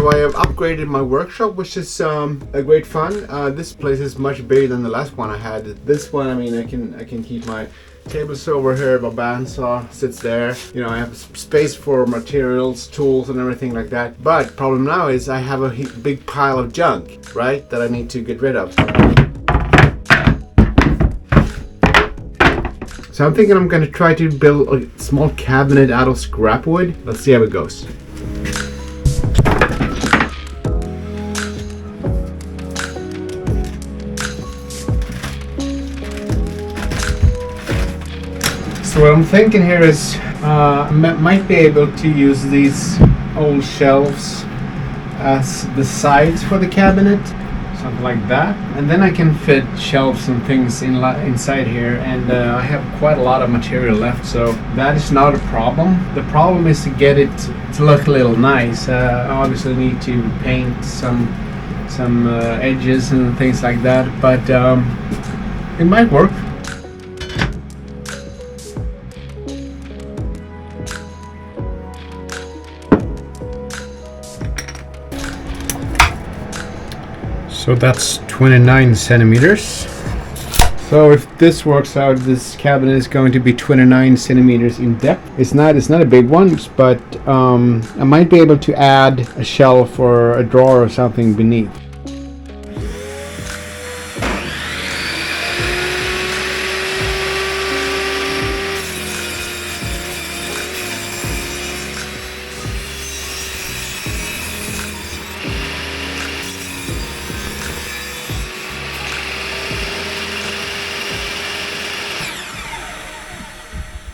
So I have upgraded my workshop, which is a great fun. This place is much bigger than the last one I had. This one, I mean, I can keep my tables over here, my bandsaw sits there. You know, I have space for materials, tools, and everything like that. But problem now is I have a big pile of junk, right, that I need to get rid of. So I'm thinking I'm gonna try to build a small cabinet out of scrap wood. Let's see how it goes. So what I'm thinking here is I might be able to use these old shelves as the sides for the cabinet, something like that, and then I can fit shelves and things inside here, and I have quite a lot of material left, so that is not a problem. The problem is to get it to look a little nice. I obviously need to paint some edges and things like that, but it might work. So that's 29 centimeters. So if this works out, this cabinet is going to be 29 centimeters in depth. It's not a big one, but I might be able to add a shelf or a drawer or something beneath.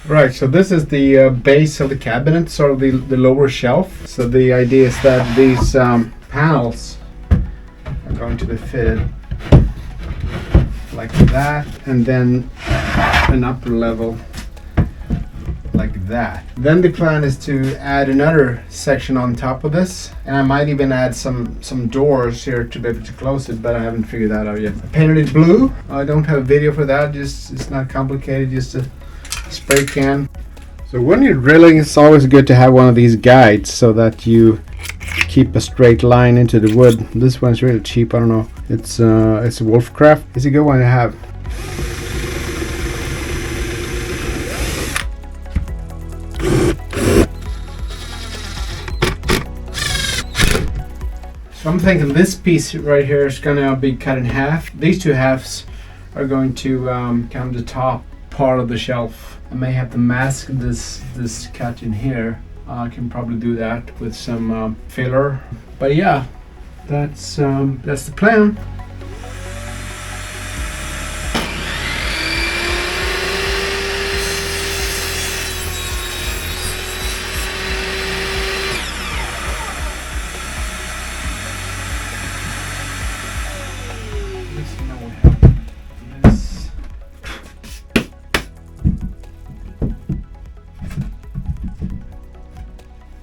Right, so this is the base of the cabinet, sort of the lower shelf. So the idea is that these panels are going to be fitted like that, and then an upper level like that. Then the plan is to add another section on top of this, and I might even add some doors here to be able to close it, but I haven't figured that out yet. I painted it blue. I don't have a video for that, it's not complicated, just a spray can. So when you're drilling, it's always good to have one of these guides so that you keep a straight line into the wood. This one's really cheap, I don't know. It's a Wolfcraft. It's a good one to have. So I'm thinking this piece right here is gonna be cut in half. These two halves are going to come to the top part of the shelf. I may have to mask this cut in here. I can probably do that with some filler. But yeah, that's the plan.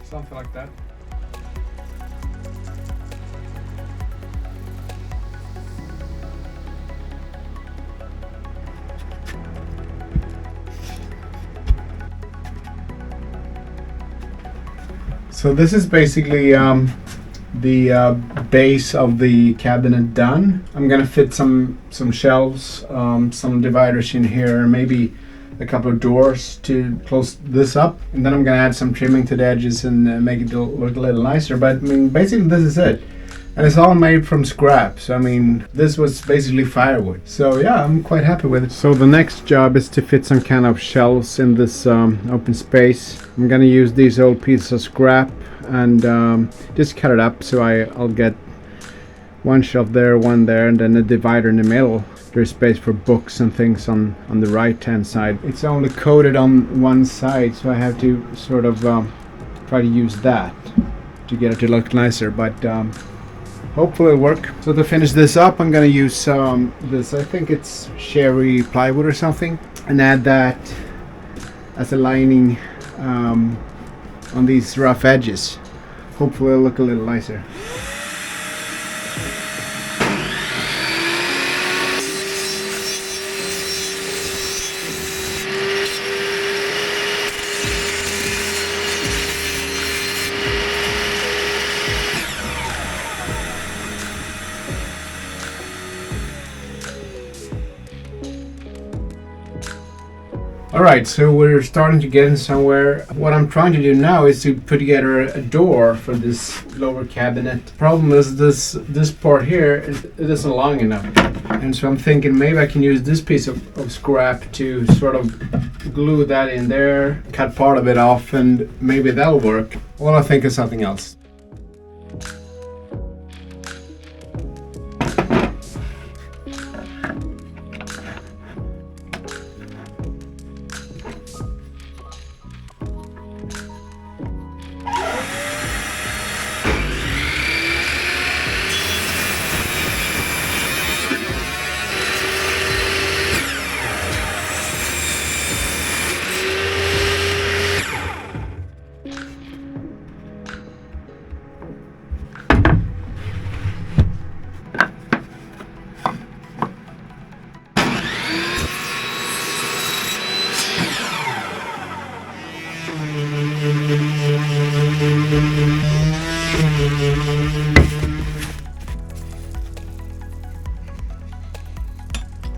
Something like that. So this is basically the base of the cabinet done. I'm gonna fit some shelves, some dividers in here, maybe a couple of doors to close this up, and then I'm gonna add some trimming to the edges and make it look a little nicer. But I mean, basically this is it, and it's all made from scrap. So I mean, this was basically firewood. So yeah, I'm quite happy with it. So the next job is to fit some kind of shelves in this open space. I'm gonna use these old pieces of scrap and just cut it up so I'll get one shelf there, one there, and then a divider in the middle. There's space for books and things on the right hand side. It's only coated on one side, so I have to sort of try to use that to get it to look nicer, but hopefully it'll work. So to finish this up, I'm gonna use this, I think it's cherry plywood or something, and add that as a lining on these rough edges. Hopefully it'll look a little nicer. All right, so we're starting to get in somewhere. What I'm trying to do now is to put together a door for this lower cabinet. Problem is this part here, it isn't long enough. And so I'm thinking maybe I can use this piece of scrap to sort of glue that in there, cut part of it off, and maybe that'll work. Well, I think of something else.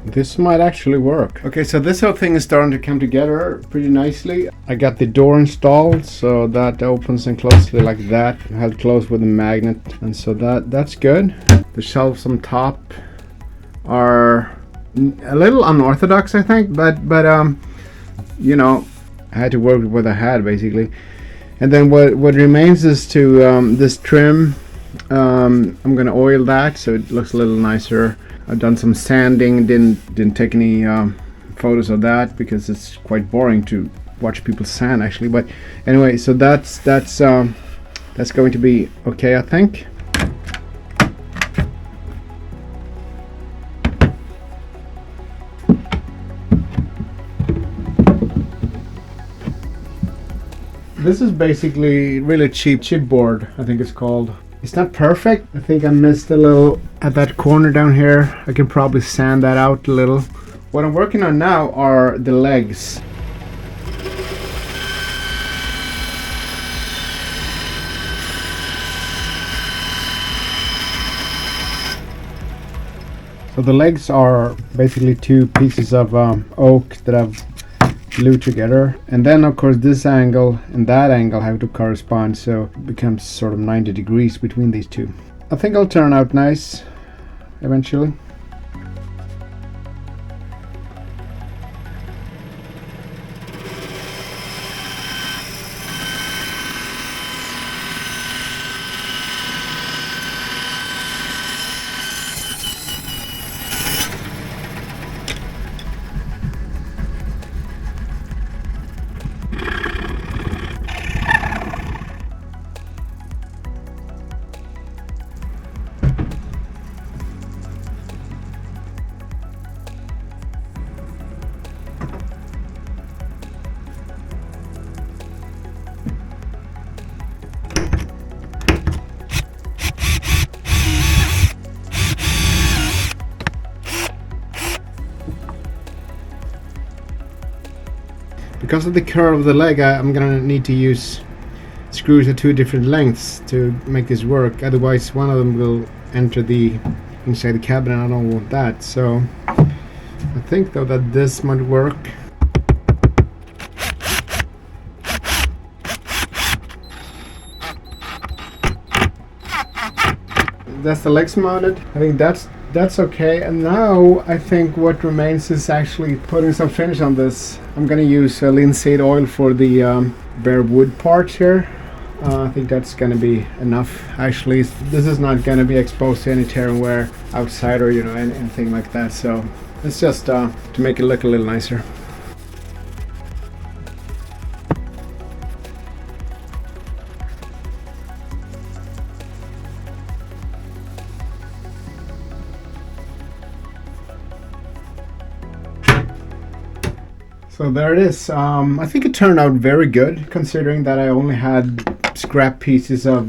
This might actually work. Okay, so this whole thing is starting to come together pretty nicely. I got the door installed, so that opens and closes like that, held closed with a magnet, and so that's good. The shelves on top are a little unorthodox, I think, but you know, I had to work with what I had basically. And then what remains is to this trim. I'm gonna oil that so it looks a little nicer. I've done some sanding, didn't take any photos of that because it's quite boring to watch people sand actually. But anyway, so that's going to be okay, I think. This is basically really cheap chipboard, I think it's called. It's not perfect. I think I missed a little at that corner down here. I can probably sand that out a little. What I'm working on now are the legs. So the legs are basically two pieces of oak that I've glued together, and then of course this angle and that angle have to correspond, so it becomes sort of 90 degrees between these two. I think it'll turn out nice eventually. Because of the curve of the leg, I'm gonna need to use screws at two different lengths to make this work. Otherwise, one of them will enter the inside the cabinet. I don't want that. So I think though that this might work. That's the legs mounted. I think that's okay. And now I think what remains is actually putting some finish on this. I'm gonna use linseed oil for the bare wood parts here. I think that's gonna be enough. Actually, this is not gonna be exposed to any tear and wear outside or anything like that. So it's just to make it look a little nicer. So there it is. I think it turned out very good considering that I only had scrap pieces of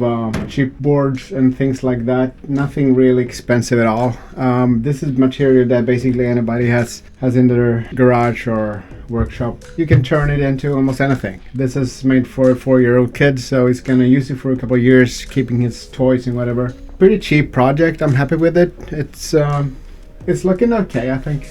chipboards and things like that. Nothing really expensive at all. This is material that basically anybody has in their garage or workshop. You can turn it into almost anything. This is made for a 4-year-old kid, so he's gonna use it for a couple of years, keeping his toys and whatever. Pretty cheap project. I'm happy with it. It's looking okay, I think.